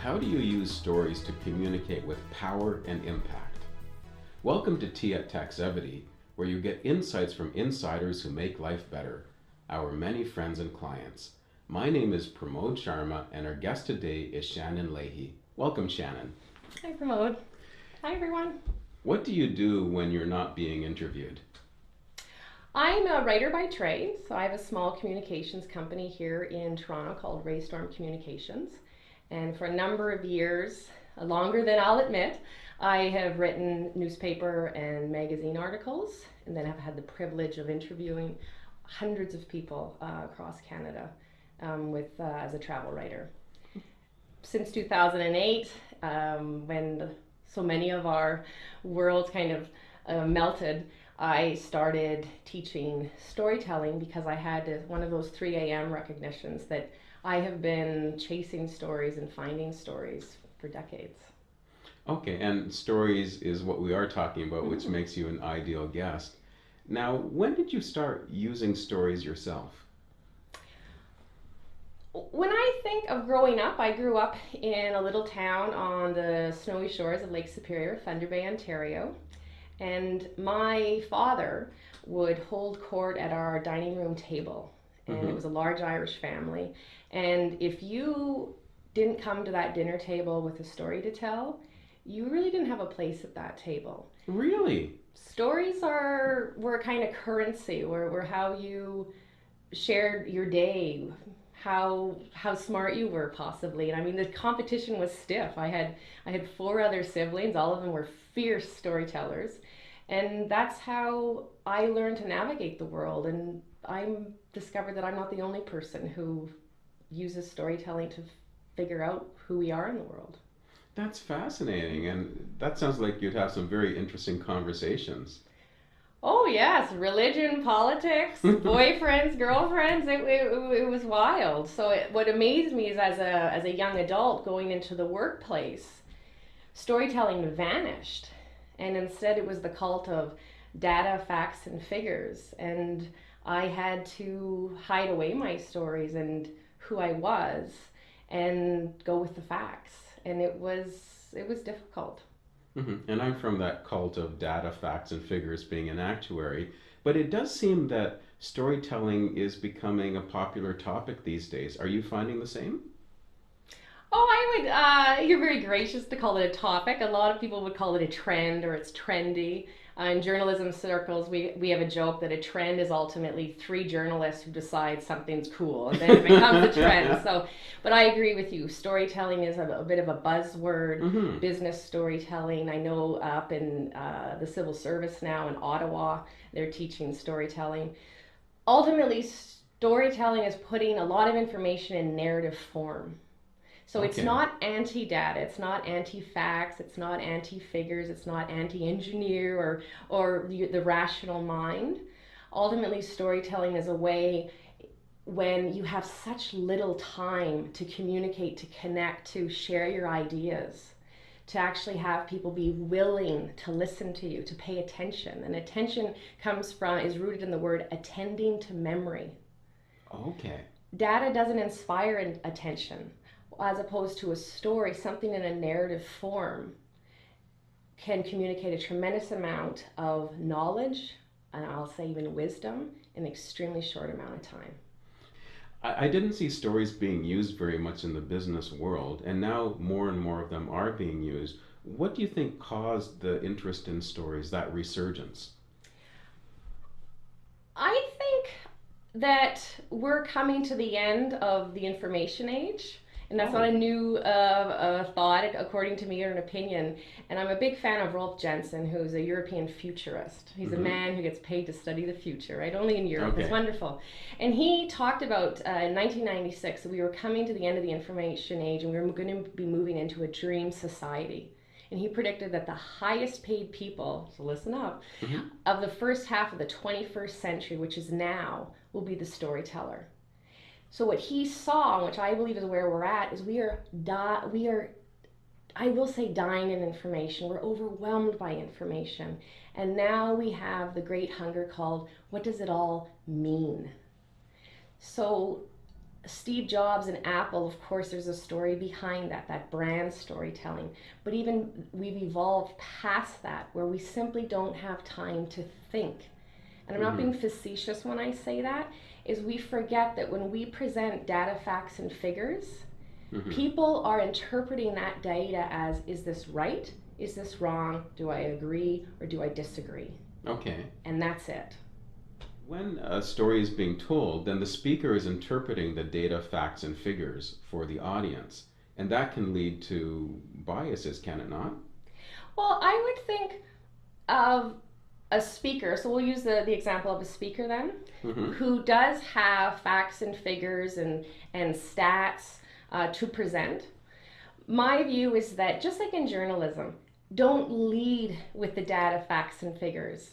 How do you use stories to communicate with power and impact? Welcome to Tea At Taxevity, where you get insights from insiders who make life better, our many friends and clients. My name is Pramod Sharma, and our guest today is Shannon Leahy. Welcome, Shannon. Hi, Pramod. Hi, everyone. What do you do when you're not being interviewed? I'm a writer by trade, so I have a small communications company here in Toronto called Raystorm Communications. And for a number of years, longer than I'll admit, I have written newspaper and magazine articles, and then have had the privilege of interviewing hundreds of people across Canada as a travel writer. Since 2008, when so many of our worlds kind of melted, I started teaching storytelling because I had one of those 3 a.m. recognitions that I have been chasing stories and finding stories for decades. Okay, and stories is what we are talking about, which makes you an ideal guest. Now, when did you start using stories yourself? When I think of growing up, I grew up in a little town on the snowy shores of Lake Superior, Thunder Bay, Ontario. And my father would hold court at our dining room table. And it was a large Irish family. And if you didn't come to that dinner table with a story to tell, you really didn't have a place at that table. Really? Stories were kind of currency, were how you shared your day, how smart you were possibly. And I mean, the competition was stiff. I had 4 other siblings. All of them were fierce storytellers. And that's how I learned to navigate the world. And I discovered that I'm not the only person who uses storytelling to figure out who we are in the world. That's fascinating, and that sounds like you'd have some very interesting conversations. Oh yes, religion, politics, boyfriends, girlfriends, it was wild. So what amazed me is as a young adult going into the workplace, storytelling vanished. And instead it was the cult of data, facts, and figures. And I had to hide away my stories and who I was and go with the facts. And it was difficult. And I'm from that cult of data, facts, and figures, being an actuary. But it does seem that storytelling is becoming a popular topic these days. Are you finding the same? Oh, you're very gracious to call it a topic. A lot of people would call it a trend, or it's trendy. In journalism circles, we have a joke that a trend is ultimately 3 journalists who decide something's cool, and then it becomes a trend. But I agree with you. Storytelling is a bit of a buzzword, business storytelling. I know up in the civil service now in Ottawa, they're teaching storytelling. Ultimately, storytelling is putting a lot of information in narrative form. So it's not anti-data, it's not anti-facts, it's not anti-figures, it's not anti-engineer or the rational mind. Ultimately, storytelling is a way when you have such little time to communicate, to connect, to share your ideas, to actually have people be willing to listen to you, to pay attention. And attention is rooted in the word attending to memory. Okay. Data doesn't inspire attention. As opposed to a story, something in a narrative form can communicate a tremendous amount of knowledge, and I'll say even wisdom, in an extremely short amount of time. I didn't see stories being used very much in the business world, and now more and more of them are being used. What do you think caused the interest in stories, that resurgence? I think that we're coming to the end of the information age. And that's not a new thought, according to me, or an opinion. And I'm a big fan of Rolf Jensen, who's a European futurist. He's a man who gets paid to study the future, right? Only in Europe. It's wonderful. And he talked about in 1996 that we were coming to the end of the information age and we were going to be moving into a dream society. And he predicted that the highest paid people, so listen up, of the first half of the 21st century, which is now, will be the storyteller. So what he saw, which I believe is where we're at, is we are, I will say, dying in information. We're overwhelmed by information. And now we have the great hunger called, what does it all mean? So Steve Jobs and Apple, of course, there's a story behind that brand storytelling. But even we've evolved past that, where we simply don't have time to think. And I'm not being facetious when I say that, is we forget that when we present data, facts, and figures, people are interpreting that data as, is this right? Is this wrong? Do I agree or do I disagree? Okay. And that's it. When a story is being told, then the speaker is interpreting the data, facts, and figures for the audience. And that can lead to biases, can it not? Well, I would think of a speaker, so we'll use the example of a speaker then, who does have facts and figures and stats to present. My view is that, just like in journalism, don't lead with the data, facts, and figures.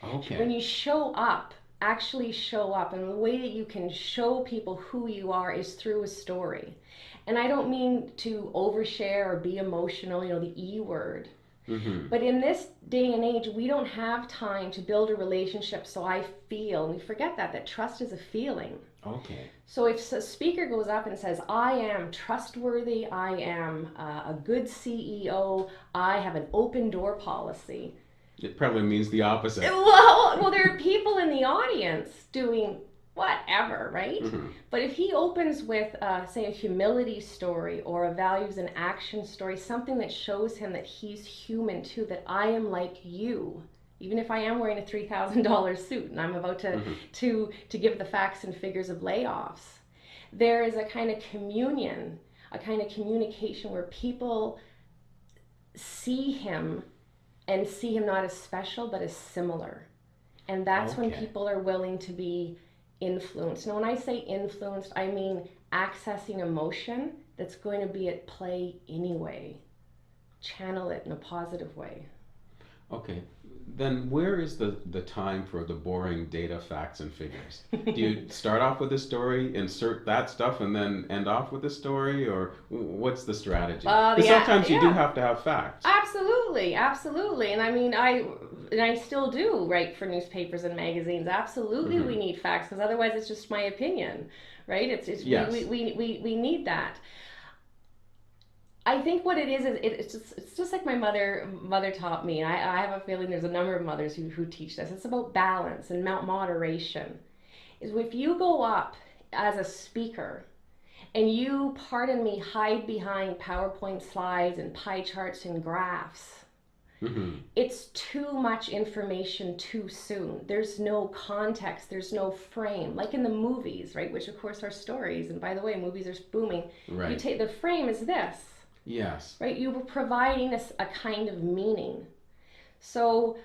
Okay. When you show up, actually show up, and the way that you can show people who you are is through a story. And I don't mean to overshare or be emotional, the E word. But in this day and age, we don't have time to build a relationship so I feel, and we forget that trust is a feeling. Okay. So if a speaker goes up and says, I am trustworthy, I am a good CEO, I have an open door policy. It probably means the opposite. Well, there are people in the audience doing whatever, right? But if he opens with, say, a humility story or a values and action story, something that shows him that he's human too, that I am like you, even if I am wearing a $3,000 suit and I'm about to give the facts and figures of layoffs, there is a kind of communion, a kind of communication where people see him and see him not as special but as similar. And that's when people are willing to be influenced. Now, when I say influenced, I mean accessing emotion that's going to be at play anyway. Channel it in a positive way. Okay. Then where is the time for the boring data, facts, and figures? Do you start off with a story, insert that stuff, and then end off with a story? Or what's the strategy? Because sometimes you do have to have facts. Absolutely. And I mean, I still do write for newspapers and magazines. Absolutely, we need facts, because otherwise it's just my opinion, right? Yes. we need that. I think what it is it's just like my mother taught me. And I have a feeling there's a number of mothers who teach this. It's about balance and moderation. Is if you go up as a speaker and you, pardon me, hide behind PowerPoint slides and pie charts and graphs, it's too much information too soon. There's no context, there's no frame. Like in the movies, right? Which of course are stories. And by the way, movies are booming. Right. You take the frame is this. Yes. Right? You were providing a kind of meaning. So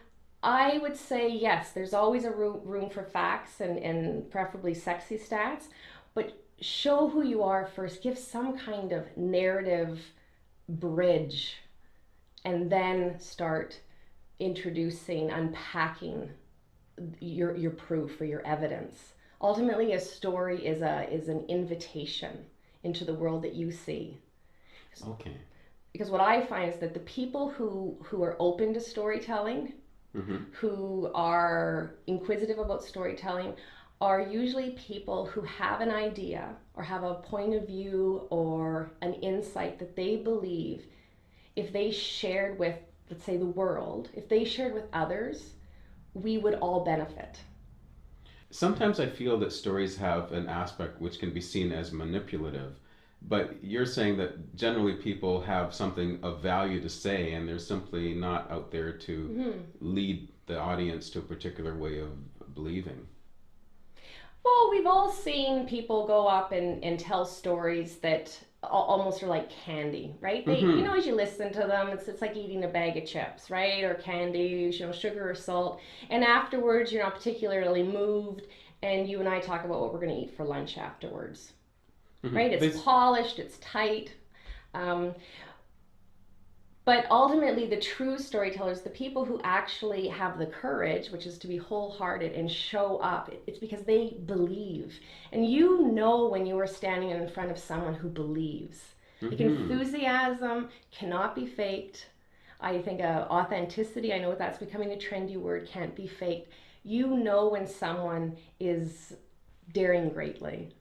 I would say, yes, there's always a room for facts and preferably sexy stats, but show who you are first. Give some kind of narrative bridge, and then start introducing, unpacking your proof or your evidence. Ultimately, a story is an invitation into the world that you see. Okay. Because what I find is that the people who are open to storytelling, who are inquisitive about storytelling, are usually people who have an idea or have a point of view or an insight that they believe if they shared with, let's say, the world, if they shared with others, we would all benefit. Sometimes I feel that stories have an aspect which can be seen as manipulative. But you're saying that generally people have something of value to say, and they're simply not out there to lead the audience to a particular way of believing. Well, we've all seen people go up and tell stories that almost are like candy, right? They, as you listen to them, it's like eating a bag of chips, right? Or candy, sugar or salt. And afterwards, you're not particularly moved, and you and I talk about what we're going to eat for lunch afterwards. Right? It's polished, it's tight. But ultimately, the true storytellers, the people who actually have the courage, which is to be wholehearted and show up, it's because they believe. And when you are standing in front of someone who believes. Like enthusiasm cannot be faked. I think authenticity, I know that's becoming a trendy word, can't be faked. When someone is daring greatly.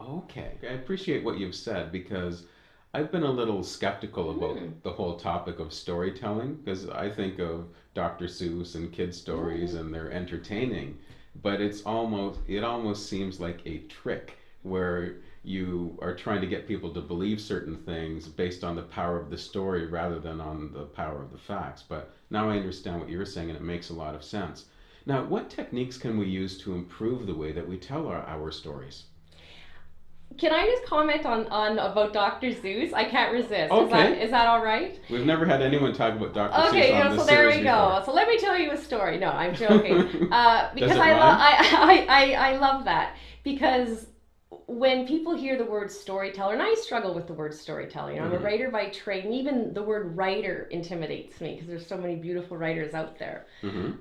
Okay, I appreciate what you've said because I've been a little skeptical about Mm. the whole topic of storytelling because I think of Dr. Seuss and kid stories Mm. and they're entertaining, but it almost seems like a trick where you are trying to get people to believe certain things based on the power of the story rather than on the power of the facts. But now I understand what you're saying and it makes a lot of sense. Now, what techniques can we use to improve the way that we tell our stories? Can I just comment on about Dr. Seuss? I can't resist. Okay. Is that all right? We've never had anyone talk about Dr. Seuss Okay, on so this there series we before. go. So let me tell you a story. No, I'm joking. Does Because it rhyme? I love that because when people hear the word storyteller, and I struggle with the word storyteller. I'm a Mm-hmm. writer by trade, and even the word writer intimidates me because there's so many beautiful writers out there. Mm-hmm.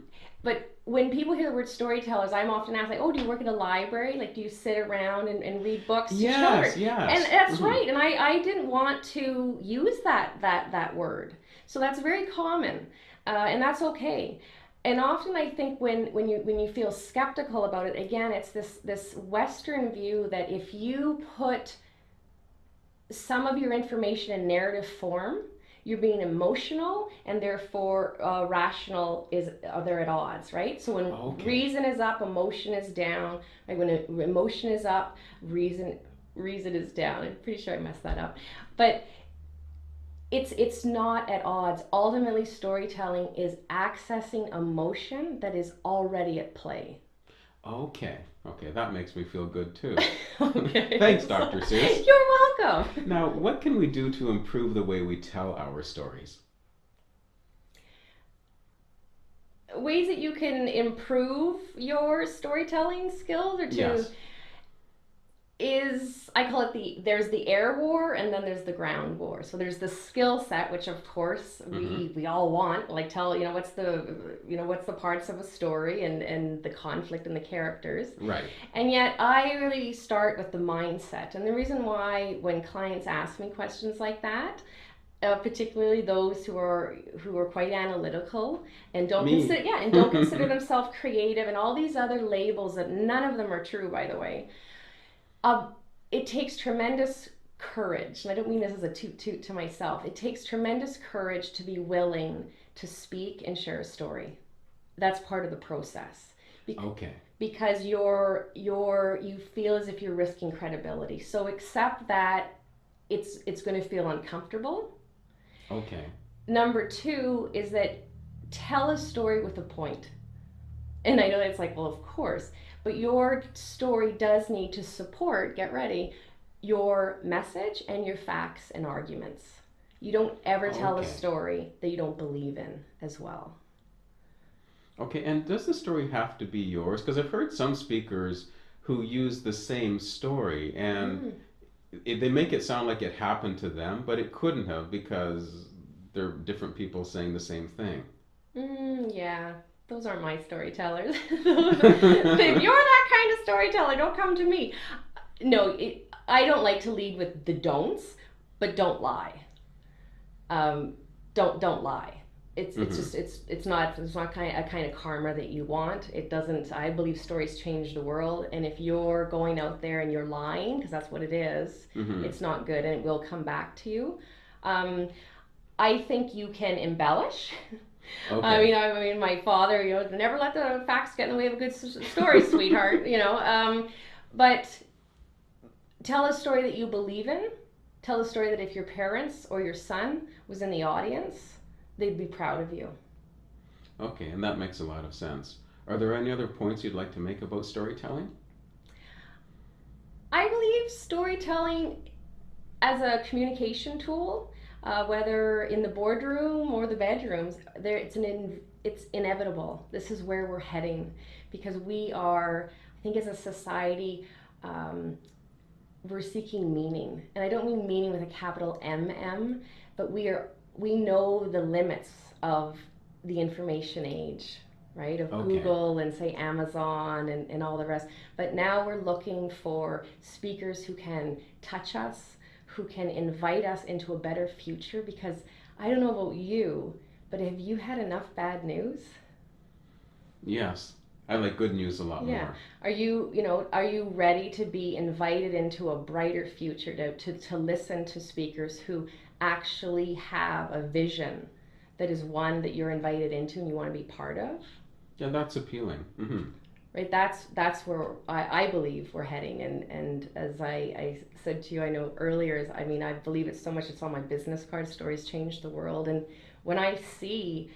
But when people hear the word storytellers, I'm often asked, like, oh, do you work at a library? Like, do you sit around and read books to children? Yes, And yes. that's Mm-hmm. right. And I didn't want to use that word. So that's very common, and that's okay. And often I think when you feel skeptical about it, again, it's this Western view that if you put some of your information in narrative form, you're being emotional and therefore rational is they're at odds, right? So when Okay. reason is up, emotion is down. Right? When emotion is up, reason is down. I'm pretty sure I messed that up, but it's not at odds. Ultimately, storytelling is accessing emotion that is already at play. Okay. Okay, that makes me feel good too. Okay, Thanks, so, Dr. Seuss. you're welcome. Now, what can we do to improve the way we tell our stories? Ways that you can improve your storytelling skills or to Yes. is I call it there's the air war and then there's the ground war. So there's the skill set, which of course Mm-hmm. we all want, like tell what's the parts of a story and the conflict and the characters. Right. And yet I really start with the mindset. And the reason why when clients ask me questions like that, particularly those who are quite analytical and Me. don't consider themselves creative and all these other labels that none of them are true, by the way. um, it takes tremendous courage, and I don't mean this as a toot toot to myself. It takes tremendous courage to be willing to speak and share a story. That's part of the process. Okay. Because you feel as if you're risking credibility. So accept that it's going to feel uncomfortable. Okay. Number two is that tell a story with a point. And I know it's like, well, of course, but your story does need to support, get ready, your message and your facts and arguments. You don't ever tell a Okay. story that you don't believe in as well. Okay, and does the story have to be yours? Because I've heard some speakers who use the same story and Mm, they make it sound like it happened to them, but it couldn't have because they're different people saying the same thing. yeah, those aren't my storytellers. If you're that kind of storyteller, don't come to me. No, I don't like to lead with the don'ts, but don't lie. um, don't lie. It's Mm-hmm. just it's not a kind of karma that you want. It doesn't. I believe stories change the world, and if you're going out there and you're lying, because that's what it is, Mm-hmm. it's not good, and it will come back to you. Um, I think you can embellish. Okay. I mean, my father, never let the facts get in the way of a good story, sweetheart. But tell a story that you believe in. Tell a story that if your parents or your son was in the audience, they'd be proud of you. Okay, and that makes a lot of sense. Are there any other points you'd like to make about storytelling? I believe storytelling as a communication tool, whether in the boardroom or the bedrooms, it's inevitable. This is where we're heading because we are, I think, as a society, um, we're seeking meaning, and I don't mean meaning with a capital M, but we know the limits of the information age, right? Of Okay. Google and say Amazon and all the rest. But now we're looking for speakers who can touch us, who can invite us into a better future. Because I don't know about you, but have you had enough bad news? Yes, I like good news a lot Yeah. more. Are you ready to be invited into a brighter future, to listen to speakers who actually have a vision that is one that you're invited into and you want to be part of? Yeah, that's appealing. Right, that's where I believe we're heading, and as I said to you, I know earlier, is I mean, I believe it so much, it's on my business card. Stories change the world. And when I see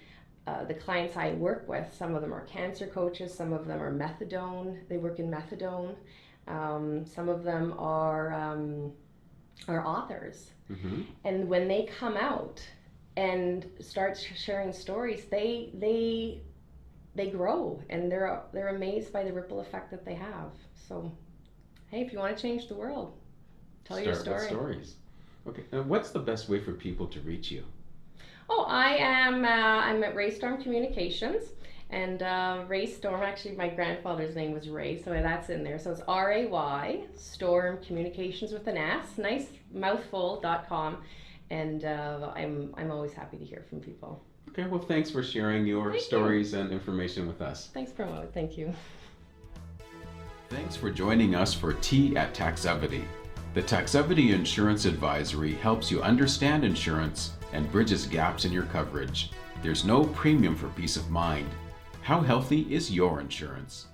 the clients I work with, some of them are cancer coaches, some of them are methadone, they work in methadone, some of them are authors. And when they come out and start sharing stories, they grow, and they're amazed by the ripple effect that they have. So, hey, if you want to change the world, tell your story. Start with stories. Okay, what's the best way for people to reach you? Oh, I'm at Ray Storm Communications, and Ray Storm, actually my grandfather's name was Ray, so that's in there. So it's RAY Storm Communications with an S, nice mouthful.com, and I'm always happy to hear from people. Okay, well, thanks for sharing your stories and information with us. Thanks, Pramod. Thank you. Thanks for joining us for Tea at Taxevity. The Taxevity Insurance Advisory helps you understand insurance and bridges gaps in your coverage. There's no premium for peace of mind. How healthy is your insurance?